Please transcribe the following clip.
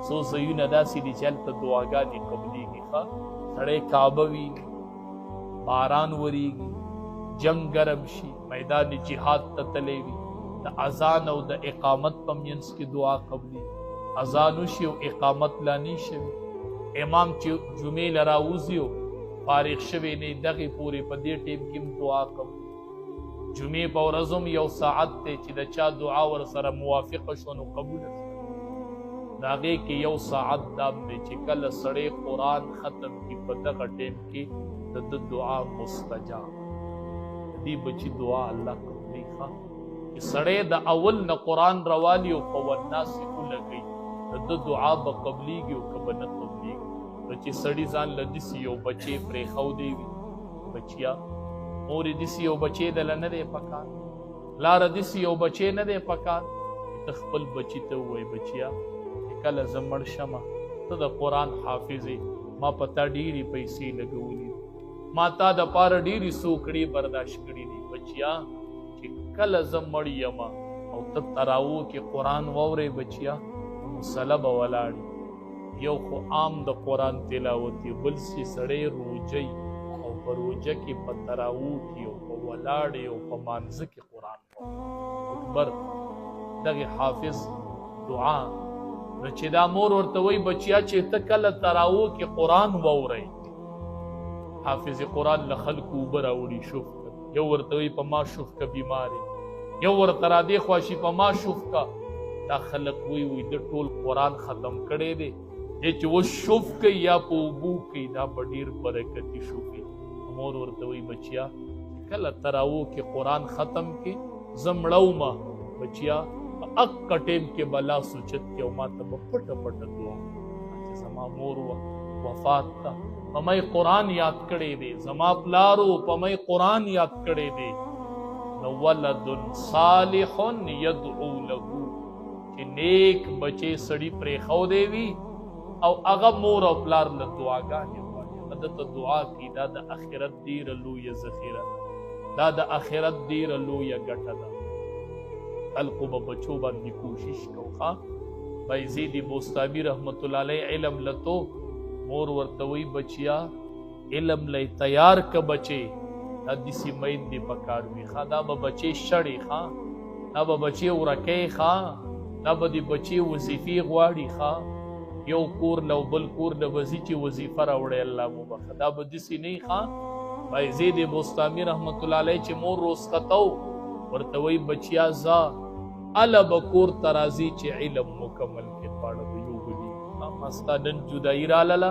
څو ځایونه داسې دي چې هلته دعاګانې قبلېږي. ښه سړی کعبه ویني، باران وریږي، جنگ ګرم شي، میدان جهاد ته تللی وي، د اذان او د اقامت په منځ کې دعا قبلېږي. اذان وشي او اقامت لا نه شوي، امام چې جمعې له راوځي او فارغ شوی نه دغې پورې په دې ټیم کې هم دعا قبلېږي. جمعې په ورځ هم یو ساعت دی چې د چا دعا ورسره موافقه شوه نو قبوله شوه. د هغې کې یو ساعت دا دی چې کله سړی قرآن ختم کړي په دغه ټیم کې د ده دعا مستجاب. د دې بچي دعا الله قبلوي. ښه چې سړی د اول نه قرآن روالي او په والناس ولګوي د ده دعا به قبلېږي او که به نه قبلېږي. نو چې سړي ځان له داسې یو بچی پرېښودی وي، بچیا مور یې داسې یو بچی دله نه دی پکار، لاره داسې یو بچی نه دی پکار، ته خپل بچي ته ووایې بچیا چې کله زه مړ شمه ته د قرآن حافظ یې، ما په تا ډېرې پیسې لګولي، ما تا دپاره ډېرې سوکړې برداشت کړي دي. بچیا چې کله زه مړ یمه او ته تراوو کې قرآن واورې بچیا مسله به ولاړې. یو خو عام د قرآن تلاوت یې، بل چې سړی روجی او په روجه کې په تراوو کې او په ولاړې او په مانځه کې قرآن اکبر دغې حافظ دعا. نو چې دا مور ورته وایي بچیا چې ته کله تراوو کې قرآن واورئ، حافظ قرآن له خلکو اوبه راوړي شوف که، یو ورته وایي په ما شوف که بیمار یو ورته را دې خوا شي په ما شوف که. دا خلک وایي د ټول قرآن ختم کړی دی، دی چې اوس شوف کوي یا په اوبو کوي دا به ډېر برکتي شوفي. مور ورته وایي بچیا کله تراوو کې قرآن ختم کې زه مړومه بچیا په اکه ټیم کې به لاس اوچت کې او ما ته به پټه پټه دعا چې زما مور وفات ته په مې قرآن یاد کړی دی، زما پلارو په مې قرآن یاد کړی دی. نو ولد صالح یدعو له چې نیک بچی سړي پرېښودی وي او هغه مور او پلار له دعاګانې غواړي، هغه درته دعا کوي. دا د آخرت ډېره لویه ذخیره ده، دا د آخرت ډېره لویه ګټه ده. خلقو به بچو باندې کوشش کو. ښه بایزید بوستامي رحمت الله علیه علم لتو مور ورته وایي بچیا علم لی تیار که بچې دا داسې میندې پکار وي. ښه دا به بچې شړې، ښه دا به بچې ورکې، ښه دا به د بچې وظیفې غواړي. ښه یو کور له بل کور له به ځي چې وظیفه راوړی الله مو بخښه، دا به داسې نه وي. ښه بایزید بوستامي رحمت الله علیه چې مور روسخته ورته وایي بچیا ځه اله به کور ته راځي چې علم مکمل کې دواړه به یو بلي. ما ستا نن جدایي رالاله